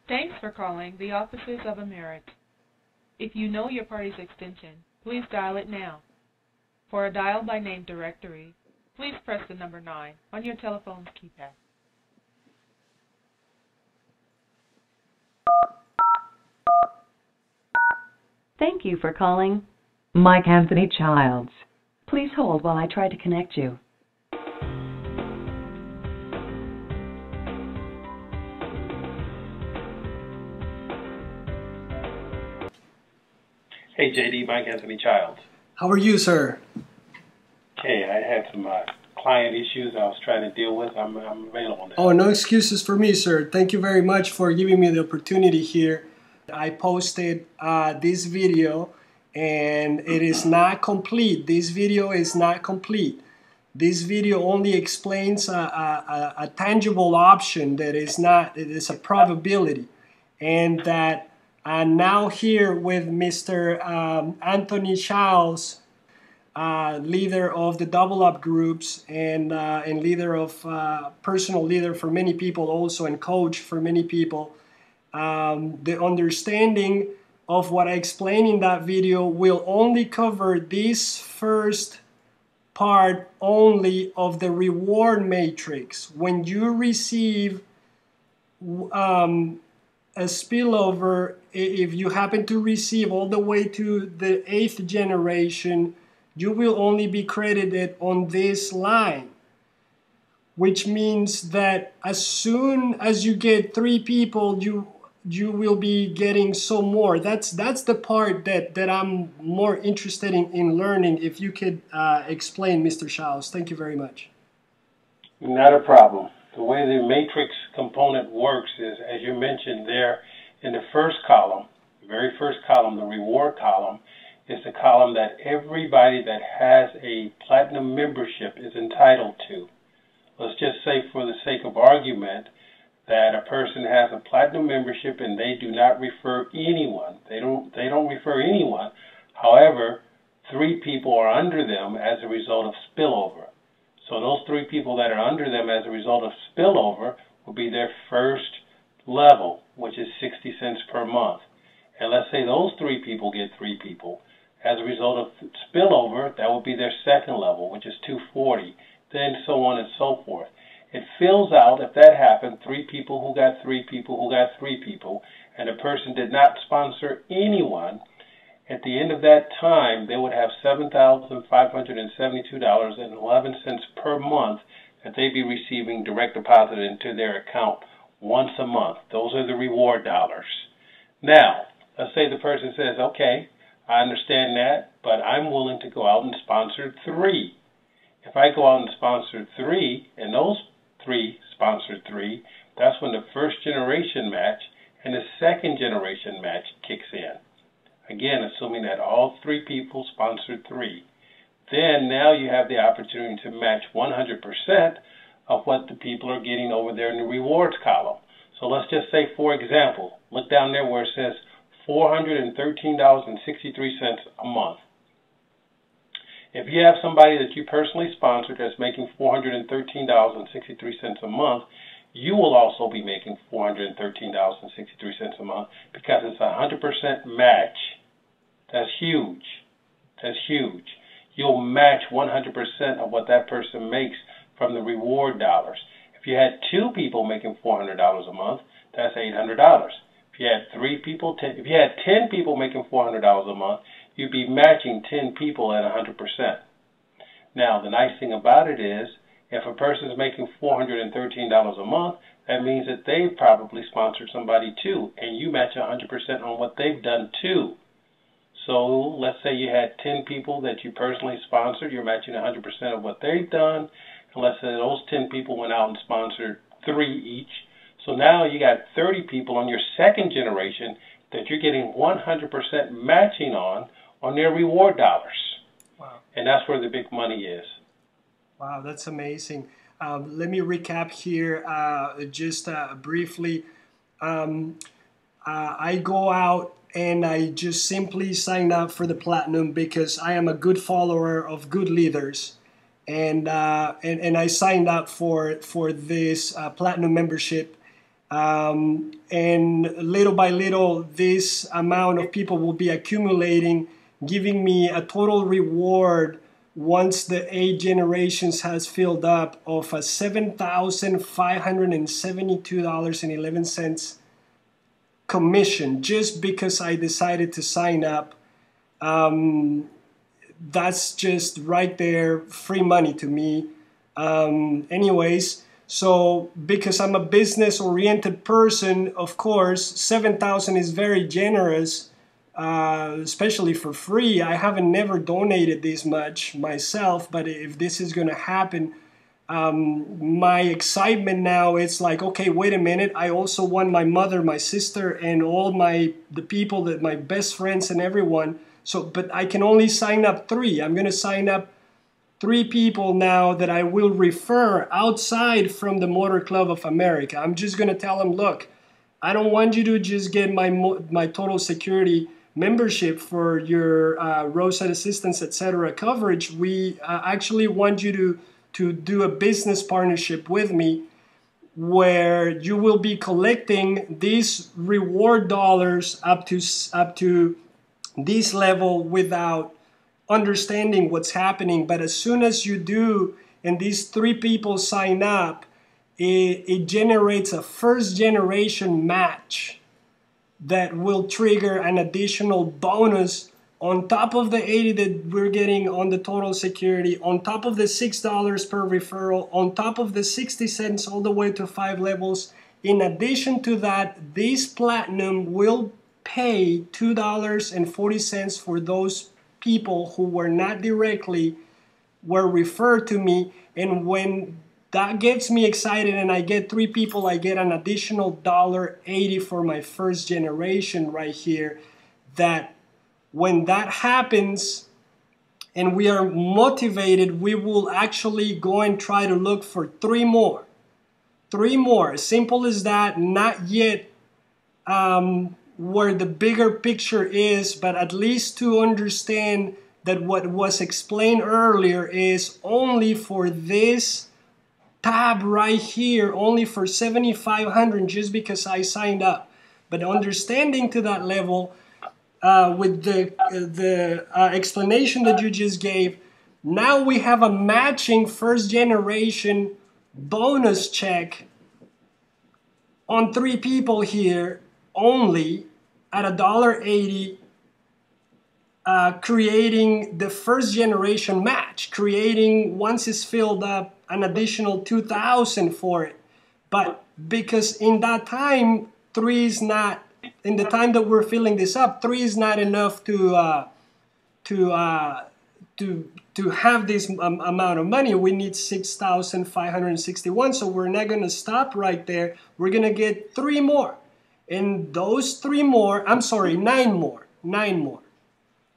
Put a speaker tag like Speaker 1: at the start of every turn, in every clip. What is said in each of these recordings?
Speaker 1: Thanks for calling the Offices of Amerit. If you know your party's extension, please dial it now. For a dial by name directory, please press the number 9 on your telephone's keypad.
Speaker 2: Thank you for calling Mike Anthony Childs. Please hold while I try to connect you.
Speaker 3: Hey JD, Mike Anthony Childs.
Speaker 4: How are you, sir?
Speaker 3: Okay, I had some client issues I was trying to deal with. I'm available now.
Speaker 4: Oh, no excuses for me, sir. Thank you very much for giving me the opportunity here. I posted this video and it is not complete. This video is not complete. This video only explains a tangible option that is not, it is a probability. And that I'm now here with Mr. Anthony Childs, leader of the Double Up groups and leader of personal leader for many people also and coach for many people. The understanding of what I explained in that video will only cover this first part only of the reward matrix. When you receive a spillover, if you happen to receive all the way to the 8th generation, you will only be credited on this line, which means that as soon as you get 3 people, you will be getting some more. That's the part that I'm more interested in learning. If you could explain, Mr. Childs. Thank you very much.
Speaker 3: Not a problem. The way the matrix component works is, as you mentioned there, in the first column, the very first column, the reward column, is the column that everybody that has a platinum membership is entitled to. Let's just say, for the sake of argument, that a person has a platinum membership and they do not refer anyone. They don't refer anyone. However, 3 people are under them as a result of spillover. So those 3 people that are under them as a result of spillover will be their first level, which is 60 cents per month. And let's say those 3 people get 3 people. As a result of spillover, that will be their second level, which is 240, then so on and so forth. It fills out, if that happened, 3 people who got 3 people who got 3 people, and a person did not sponsor anyone. At the end of that time, they would have $7,572.11 per month that they'd be receiving direct deposited into their account once a month. Those are the reward dollars. Now, let's say the person says, okay, I understand that, but I'm willing to go out and sponsor 3. If I go out and sponsor 3, and those 3 sponsor 3, that's when the first generation match and the second generation match kicks in. Again, assuming that all 3 people sponsored 3. Then now you have the opportunity to match 100% of what the people are getting over there in the rewards column. So let's just say, for example, look down there where it says $413.63 a month. If you have somebody that you personally sponsored that's making $413.63 a month, you will also be making $413.63 a month because it's a 100% match. That's huge. That's huge. You'll match 100% of what that person makes from the reward dollars. If you had 2 people making $400 a month, that's $800. If you had 3 people, if you had 10 people making $400 a month, you'd be matching 10 people at 100%. Now, the nice thing about it is, if a person is making $413 a month, that means that they've probably sponsored somebody too, and you match 100% on what they've done too. So let's say you had 10 people that you personally sponsored, you're matching 100% of what they've done, and let's say those 10 people went out and sponsored 3 each. So now you got 30 people on your second generation that you're getting 100% matching on their reward dollars.
Speaker 4: Wow.
Speaker 3: And that's where the big money is.
Speaker 4: Wow, that's amazing. Let me recap here just briefly. I go out and I just simply sign up for the Platinum because I am a good follower of good leaders. And I signed up for this Platinum membership. And little by little, this amount of people will be accumulating, giving me a total reward once the 8 generations has filled up of a $7,572.11 commission just because I decided to sign up. That's just right there, free money to me. Anyways, so because I'm a business-oriented person, of course, 7,000 is very generous, especially for free. I haven't never donated this much myself, but if this is going to happen, my excitement now, it's like, okay, wait a minute. I also want my mother, my sister, and all the people that my best friends and everyone. So, but I can only sign up 3. I'm going to sign up 3 people now that I will refer outside from the Motor Club of America. I'm just going to tell them, look, I don't want you to just get my total security membership for your roadside assistance, etc. coverage. We actually want you to do a business partnership with me where you will be collecting these reward dollars up to this level without understanding what's happening. But as soon as you do, and these 3 people sign up, it generates a first generation match that will trigger an additional bonus on top of the 80 that we're getting on the total security, on top of the $6 per referral, on top of the 60 cents all the way to 5 levels. In addition to that, this platinum will pay $2.40 for those people who were not directly were referred to me. And when that gets me excited and I get 3 people, I get an additional $1.80 for my first generation right here. That when that happens and we are motivated, we will actually go and try to look for 3 more. 3 more, simple as that. Not yet where the bigger picture is, but at least to understand that what was explained earlier is only for this tab right here, only for 7,500 just because I signed up. But understanding to that level, with the explanation that you just gave, now we have a matching first generation bonus check on 3 people here only at $1.80, creating the first generation match, creating, once it's filled up, an additional 2,000 for it. But because in that time, 3 is not, in the time that we're filling this up, 3 is not enough to have this amount of money. We need 6,561. So we're not going to stop right there. We're going to get 3 more. And those 3 more, I'm sorry, 9 more. 9 more.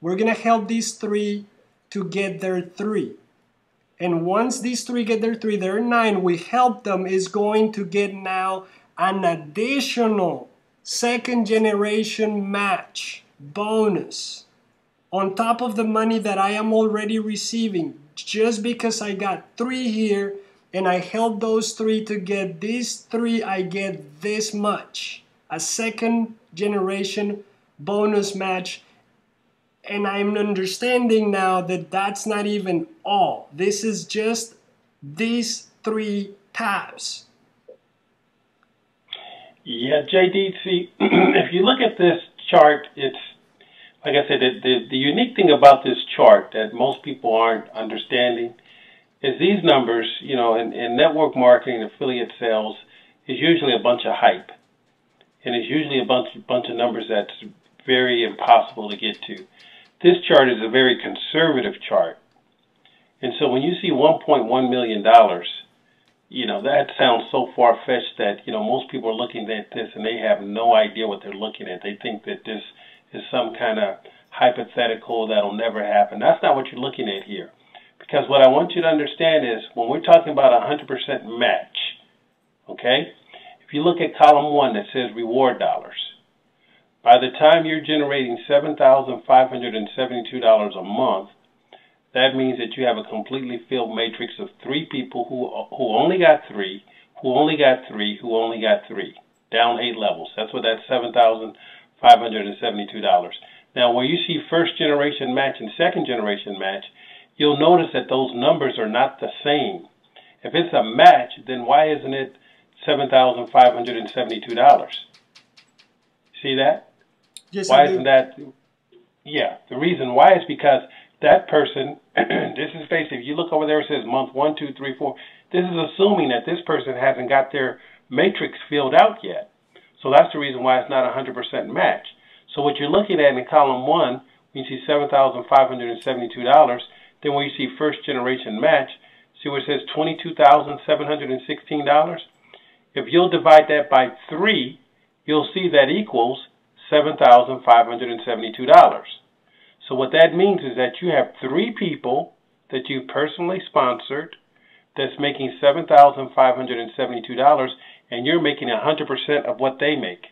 Speaker 4: We're going to help these 3 to get their 3. And once these 3 get their 3, their 9, we help them is going to get now an additional second generation match bonus on top of the money that I am already receiving, just because I got 3 here and I help those 3 to get these 3, I get this much, a second generation bonus match. And I'm understanding now that that's not even all. This is just these 3 tabs.
Speaker 3: Yeah, JD, see, if you look at this chart, it's, like I said, the unique thing about this chart that most people aren't understanding is these numbers, you know, in network marketing, affiliate sales, is usually a bunch of hype. And it's usually a bunch of numbers that's very impossible to get to. This chart is a very conservative chart. And so when you see $1.1 million, you know, that sounds so far-fetched that, you know, most people are looking at this and they have no idea what they're looking at. They think that this is some kind of hypothetical that'll never happen. That's not what you're looking at here. Because what I want you to understand is when we're talking about 100% match, okay, if you look at column 1 that says reward dollars, by the time you're generating $7,572 a month, that means that you have a completely filled matrix of 3 people who only got 3, who only got 3, who only got 3. down 8 levels. That's what that $7,572. Now, where you see first generation match and second generation match, you'll notice that those numbers are not the same. If it's a match, then why isn't it $7,572? See that?
Speaker 4: Yes,
Speaker 3: why
Speaker 4: I do.
Speaker 3: isn't that? Yeah, the reason why is because that person, this is basically, if you look over there, it says month 1, 2, 3, 4. This is assuming that this person hasn't got their matrix filled out yet. So that's the reason why it's not a 100% match. So what you're looking at in column 1, when you see $7,572, then when you see first generation match, see where it says $22,716? If you'll divide that by 3, you'll see that equals $7,572. So what that means is that you have 3 people that you personally sponsored that's making $7,572, and you're making 100% of what they make.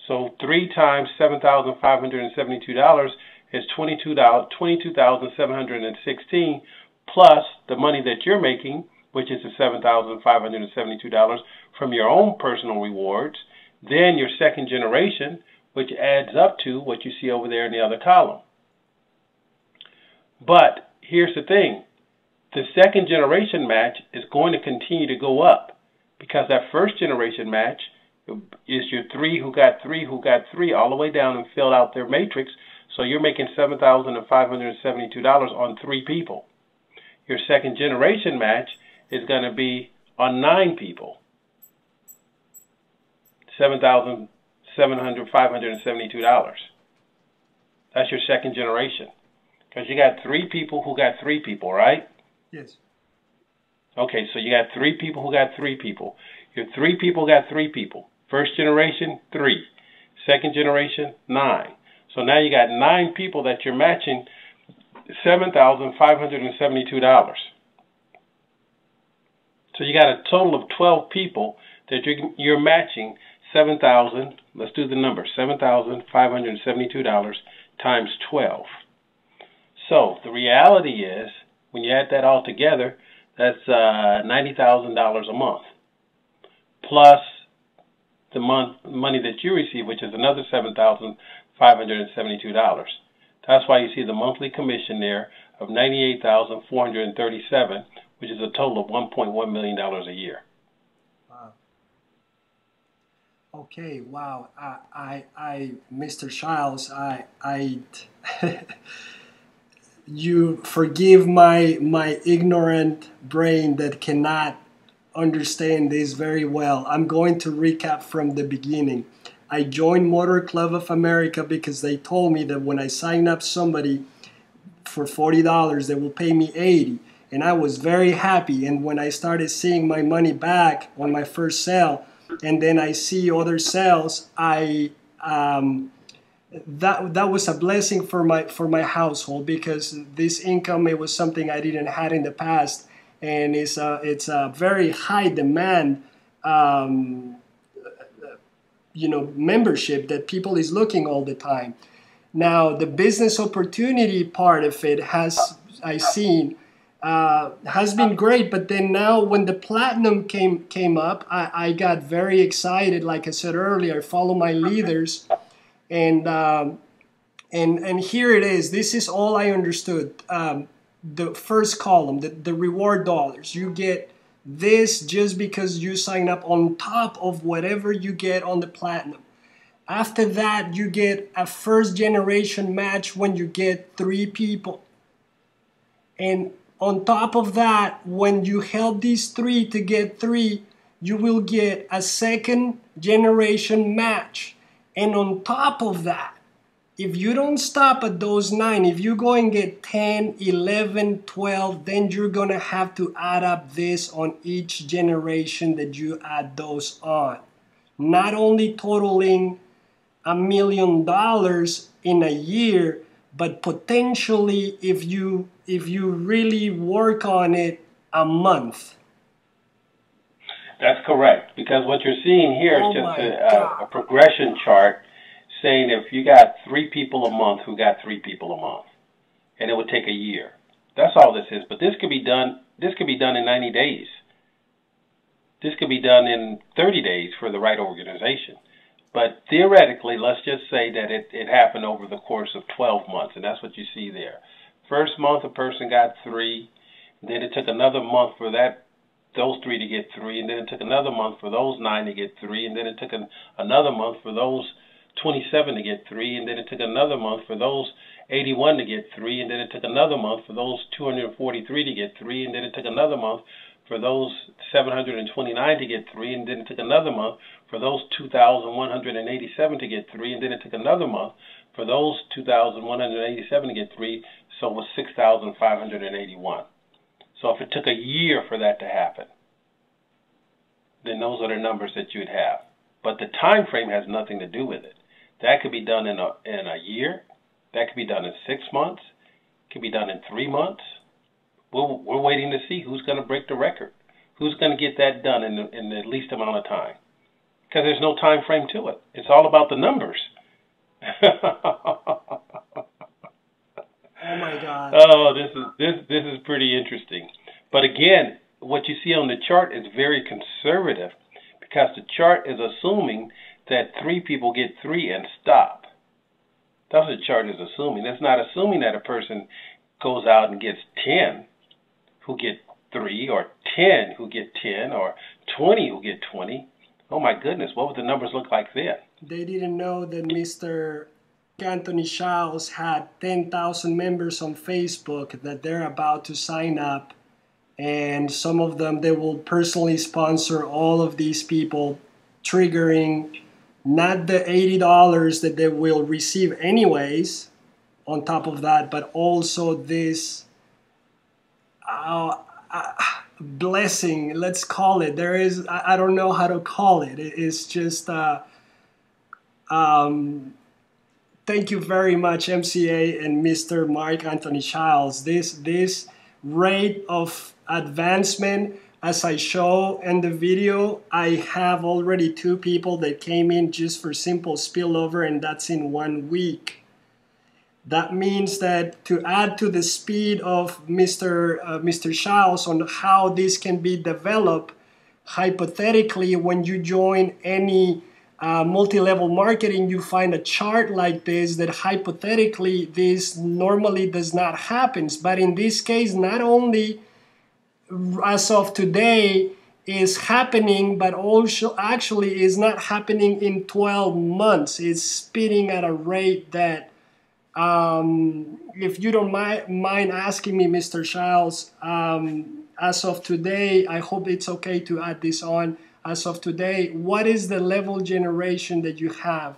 Speaker 3: So 3 times $7,572 is $22,716 plus the money that you're making, which is the $7,572 from your own personal rewards, then your second generation, which adds up to what you see over there in the other column. But here's the thing. The second generation match is going to continue to go up because that first generation match is your 3 who got 3 who got 3 all the way down and filled out their matrix. So you're making $7,572 on 3 people. Your second generation match is going to be on 9 people. $7,572. That's your second generation. Because you got 3 people who got 3 people, right?
Speaker 4: Yes.
Speaker 3: Okay, so you got 3 people who got 3 people. Your 3 people got 3 people. First generation, 3. Second generation, 9. So now you got 9 people that you're matching $7,572. So you got a total of 12 people that you're matching let's do the number, $7,572 times 12. So the reality is, when you add that all together, that's $90,000 a month, plus the money that you receive, which is another $7,572. That's why you see the monthly commission there of $98,437, which is a total of $1.1 million a year.
Speaker 4: Wow. Okay, wow. Mr. Childs, you forgive my ignorant brain that cannot understand this very well. I'm going to recap from the beginning. I joined Motor Club of America because they told me that when I sign up somebody for $40, they will pay me $80. And I was very happy. And when I started seeing my money back on my first sale, and then I see other sales, that was a blessing for my household, because this income, it was something I didn't have in the past, and it's a very high demand membership that people is looking all the time. Now the business opportunity part of it has been great, but then now when the platinum came up, I got very excited. Like I said earlier, I follow my leaders, and here it is. This is all I understood. The first column, the reward dollars, you get this just because you sign up on top of whatever you get on the platinum. After that, you get a first generation match when you get 3 people. And on top of that, when you help these 3 to get 3, you will get a second generation match. And on top of that, if you don't stop at those 9, if you go and get 10, 11, 12, then you're going to have to add up this on each generation that you add those on. Not only totaling $1 million in a year, but potentially, if you really work on it, a month.
Speaker 3: That's correct, because what you're seeing here is just a progression chart saying if you got 3 people a month who got 3 people a month, and it would take a year. That's all this is. But this could be done in 90 days. This could be done in 30 days for the right organization. But theoretically, let's just say that it happened over the course of 12 months, and that's what you see there. First month, a person got 3. Then it took another month for those 3 to get 3, and then it took another month for those 9 to get 3, and then it took another month for those 27 to get 3, and then it took another month for those 81 to get 3, and then it took another month for those 243 to get 3, and then it took another month for those 729 to get 3, and then it took another month for those 2,187 to get 3, and then it took another month for those 2,187 to get 3, so it was 6,581. So if it took a year for that to happen, then those are the numbers that you'd have. But the time frame has nothing to do with it. That could be done in a year. That could be done in 6 months. It could be done in 3 months. We're waiting to see who's going to break the record. Who's going to get that done in the least amount of time? Because there's no time frame to it. It's all about the numbers.
Speaker 4: Oh my God.
Speaker 3: Oh, this is pretty interesting. But again, what you see on the chart is very conservative, because the chart is assuming that 3 people get 3 and stop. That's what the chart is assuming. It's not assuming that a person goes out and gets 10 who get 3, or 10 who get 10, or 20 who get 20. Oh my goodness, what would the numbers look like then?
Speaker 4: They didn't know that Mr. Anthony Childs had 10,000 members on Facebook that they're about to sign up, and some of them, they will personally sponsor all of these people, triggering not the $80 that they will receive anyways on top of that, but also this blessing, let's call it. There is, I don't know how to call it. It's just, thank you very much, MCA and Mr. Mark Anthony Childs. This rate of advancement, as I show in the video, I have already 2 people that came in just for simple spillover, and that's in 1 week. That means that to add to the speed of Mr. Childs on how this can be developed, hypothetically, when you join any multi-level marketing, you find a chart like this that hypothetically this normally does not happen. But in this case, not only as of today is happening, but also actually is not happening in 12 months. It's speeding at a rate that, if you don't mind asking me, Mr. Childs, as of today, I hope it's okay to add this on. As of today, what is the level generation that you have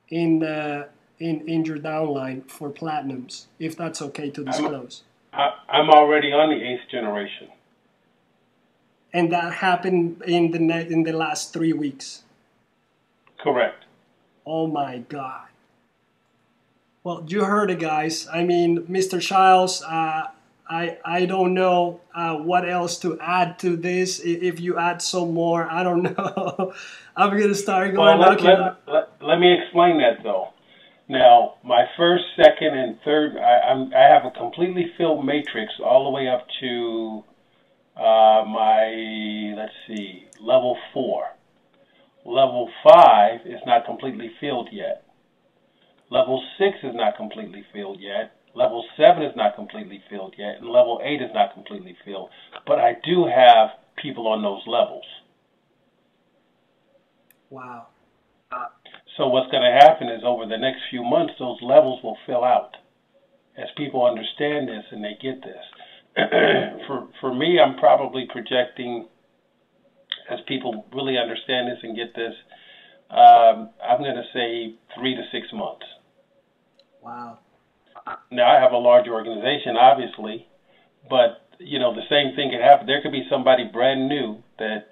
Speaker 4: in your downline for platinums, if that's okay to disclose?
Speaker 3: I'm already on the 8th generation.
Speaker 4: And that happened in the last 3 weeks?
Speaker 3: Correct.
Speaker 4: Oh my God. Well, you heard it, guys. I mean, Mr. Childs, I don't know what else to add to this. If you add some more, I don't know. I'm going to start going.
Speaker 3: Well, let me explain that, though. Now, my first, second, and third, I have a completely filled matrix all the way up to level 4. Level 5 is not completely filled yet. Level 6 is not completely filled yet. Level 7 is not completely filled yet. And level 8 is not completely filled. But I do have people on those levels.
Speaker 4: Wow.
Speaker 3: So what's going to happen is over the next few months, those levels will fill out as people understand this and they get this. For me, I'm probably projecting, as people really understand this and get this, I'm going to say 3 to 6 months.
Speaker 4: Wow.
Speaker 3: Now, I have a large organization, obviously, but, the same thing could happen. There could be somebody brand new that,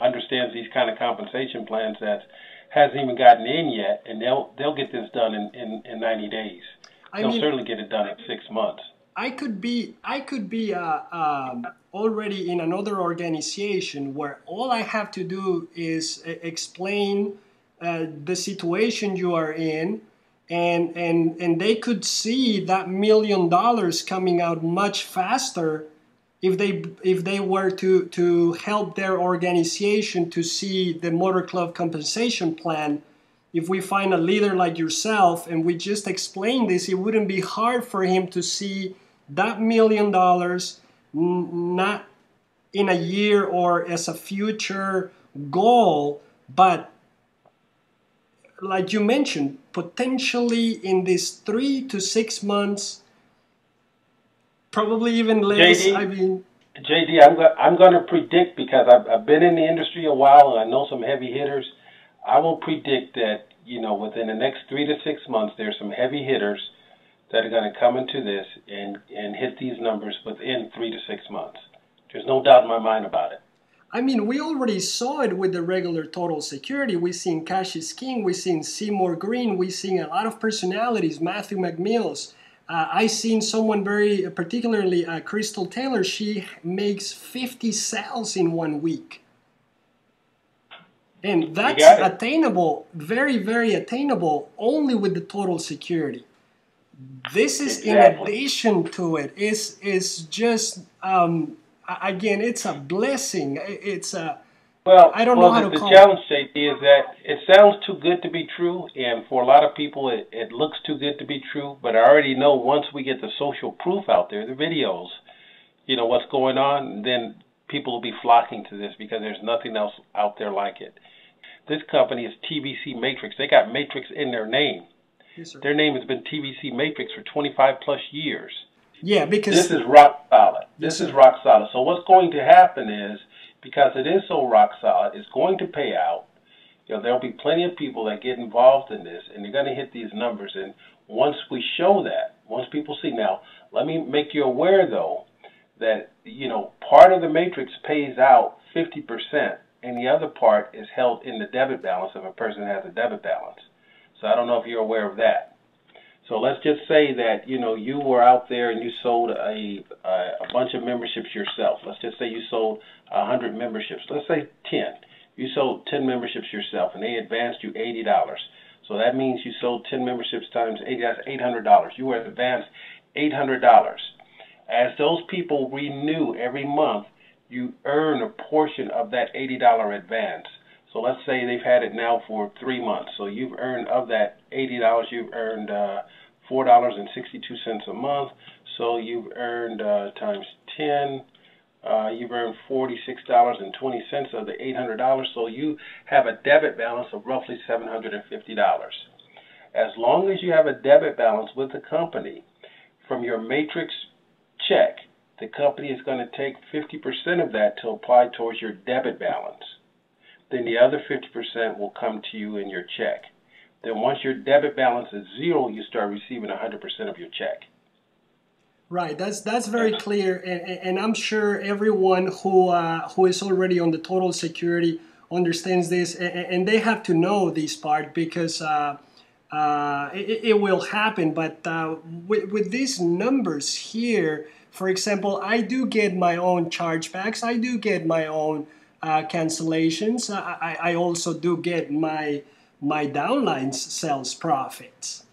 Speaker 3: understands these kind of compensation plans that hasn't even gotten in yet, and they'll get this done in 90 days. They'll certainly get it done in 6 months.
Speaker 4: I could be already in another organization where all I have to do is explain the situation you are in, and they could see that $1 million coming out much faster if they were to help their organization to see the motor club compensation plan, if we find a leader like yourself and we just explain this, it wouldn't be hard for him to see that $1 million not in a year or as a future goal, but like you mentioned, potentially in these 3 to 6 months, probably even less.
Speaker 3: JD, I'm going to predict, because I've been in the industry a while and I know some heavy hitters. I will predict that, within the next 3 to 6 months, there's some heavy hitters that are going to come into this and hit these numbers within 3 to 6 months. There's no doubt in my mind about it.
Speaker 4: I mean, we already saw it with the regular Total Security. We've seen Cash is King. We've seen Seymour Green. We've seen a lot of personalities, Matthew McMills. I've seen someone very particularly, Crystal Taylor. She makes 50 sales in 1 week. And that's attainable, very, very attainable, only with the Total Security. This is in addition to it. Is just, again, it's a blessing. It's a, I don't know how to call it.
Speaker 3: The challenge, JP, is that it sounds too good to be true, and for a lot of people, it looks too good to be true. But I already know once we get the social proof out there, the videos, what's going on, then people will be flocking to this because there's nothing else out there like it. This company is TVC Matrix. They got Matrix in their name.
Speaker 4: Yes, sir.
Speaker 3: Their name has been TVC Matrix for 25 plus years.
Speaker 4: Yeah, because
Speaker 3: this is rock solid. This is rock solid. So what's going to happen is, because it is so rock solid, it's going to pay out. There'll be plenty of people that get involved in this, and they're going to hit these numbers. And once we show that, once people see, now, let me make you aware, though, that, part of the matrix pays out 50%, and the other part is held in the debit balance if a person has a debit balance. So I don't know if you're aware of that. So let's just say that, you were out there and you sold a bunch of memberships yourself. Let's just say you sold 100 memberships. Let's say 10. You sold 10 memberships yourself, and they advanced you $80. So that means you sold 10 memberships times 80, that's $800. You were advanced $800. As those people renew every month, you earn a portion of that $80 advance. So let's say they've had it now for 3 months. So you've earned, of that $80, you've earned $4.62 a month. So you've earned times 10, you've earned $46.20 of the $800. So you have a debit balance of roughly $750. As long as you have a debit balance with the company, from your matrix check, the company is going to take 50% of that to apply towards your debit balance. Then the other 50% will come to you in your check. Then once your debit balance is zero, you start receiving 100% of your check.
Speaker 4: Right, that's very clear, and I'm sure everyone who is already on the Total Security understands this, and they have to know this part, because it will happen. But with these numbers here, for example, I do get my own chargebacks. I do get my own cancellations. I also do get my downlines sales profits.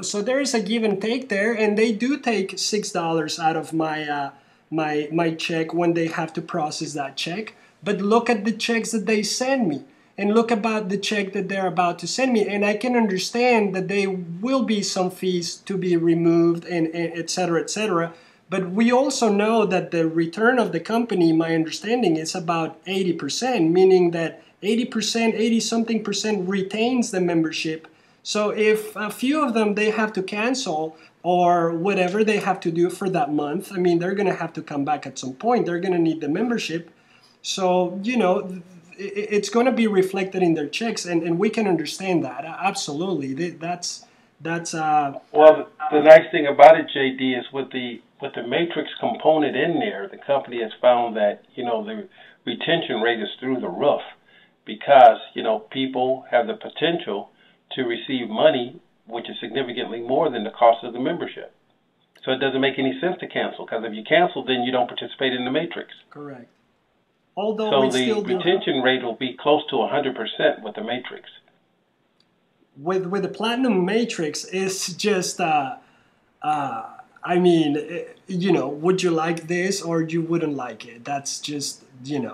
Speaker 4: So there is a give and take there, and they do take $6 out of my check when they have to process that check. But look at the checks that they send me, and look about the check that they're about to send me, and I can understand that there will be some fees to be removed, and et cetera, et cetera. But we also know that the return of the company, my understanding, is about 80%, meaning that 80%, 80-something percent retains the membership. So if a few of them, they have to cancel or whatever they have to do for that month, I mean, they're going to have to come back at some point. They're going to need the membership. So, it's going to be reflected in their checks, and we can understand that. Absolutely. That's
Speaker 3: Well, the nice thing about it, JD, is with the matrix component in there, the company has found that, the retention rate is through the roof, because, people have the potential to receive money, which is significantly more than the cost of the membership. So it doesn't make any sense to cancel, because if you cancel, then you don't participate in the matrix.
Speaker 4: Correct. Although
Speaker 3: so the retention rate will be close to 100% with the matrix.
Speaker 4: With the Platinum Matrix, it's just I mean, would you like this or you wouldn't like it? That's just,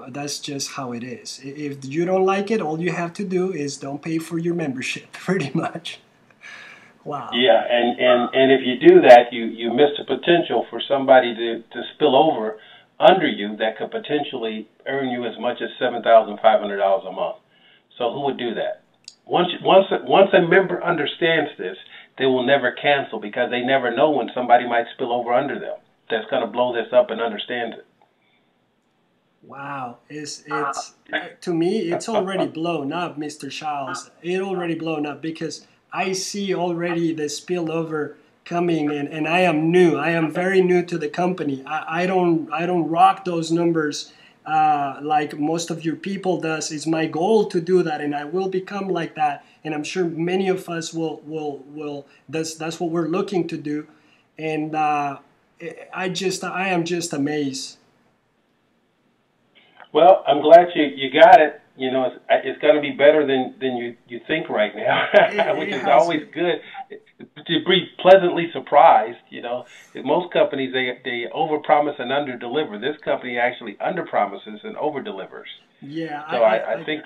Speaker 4: that's just how it is. If you don't like it, all you have to do is don't pay for your membership, pretty much. Wow.
Speaker 3: Yeah, and if you do that, you miss the potential for somebody to spill over under you that could potentially earn you as much as $7,500 a month. So who would do that? Once a member understands this, they will never cancel because they never know when somebody might spill over under them that's going to blow this up and understands it.
Speaker 4: Wow, it's to me it's already blown up, Mr. Charles. It already blown up because I see already the spillover coming, and I am new. I am very new to the company. I don't rock those numbers like most of your people does. It's my goal to do that, and I will become like that. And I'm sure many of us will. That's what we're looking to do. And I am just amazed.
Speaker 3: Well, I'm glad you got it. It's going to be better than you think right now, which is always good to be pleasantly surprised. Most companies they overpromise and underdeliver. This company actually underpromises and overdelivers.
Speaker 4: Yeah.
Speaker 3: So I think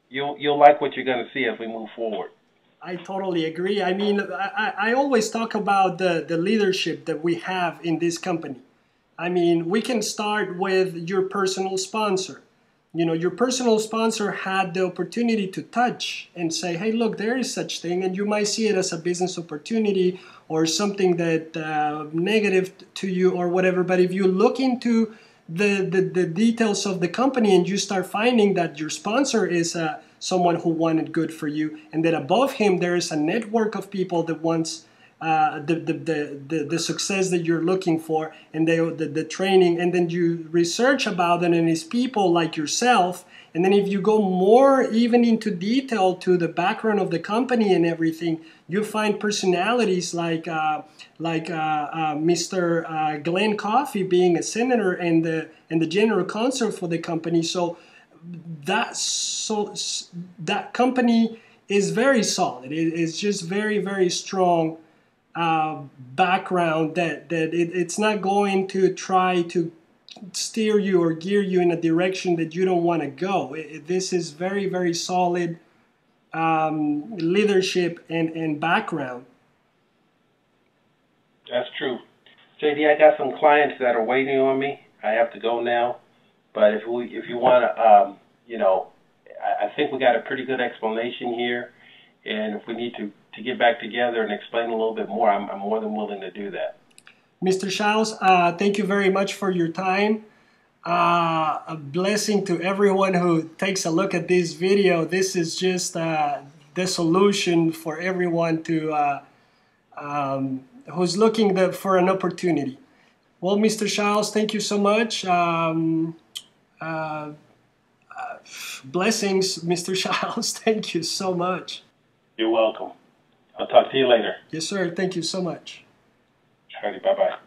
Speaker 3: you'll like what you're going to see as we move forward.
Speaker 4: I totally agree. I mean, I always talk about the leadership that we have in this company. I mean, we can start with your personal sponsor. Your personal sponsor had the opportunity to touch and say, hey, look, there is such thing. And you might see it as a business opportunity or something that negative to you or whatever. But if you look into the details of the company and you start finding that your sponsor is someone who wanted good for you, and that above him there is a network of people that wants the success that you're looking for, and the training, and then you research about it, and it's people like yourself. And then if you go more even into detail to the background of the company and everything, you find personalities like Mr. Glenn Coffey being a senator and the general counsel for the company. So that company is very solid. It's just very, very strong background that it's not going to try to steer you or gear you in a direction that you don't want to go. This is very, very solid leadership and background.
Speaker 3: That's true. JD, I got some clients that are waiting on me. I have to go now. But if you want to, I think we got a pretty good explanation here. And if we need to get back together and explain a little bit more, I'm more than willing to do that. Mr.
Speaker 4: Charles, thank you very much for your time. A blessing to everyone who takes a look at this video. This is just the solution for everyone to who's looking for an opportunity. Well, Mr. Charles, thank you so much. Blessings, Mr. Charles. Thank you so much.
Speaker 3: You're welcome. I'll talk to you later.
Speaker 4: Yes, sir. Thank you so much.
Speaker 3: All righty. Bye-bye.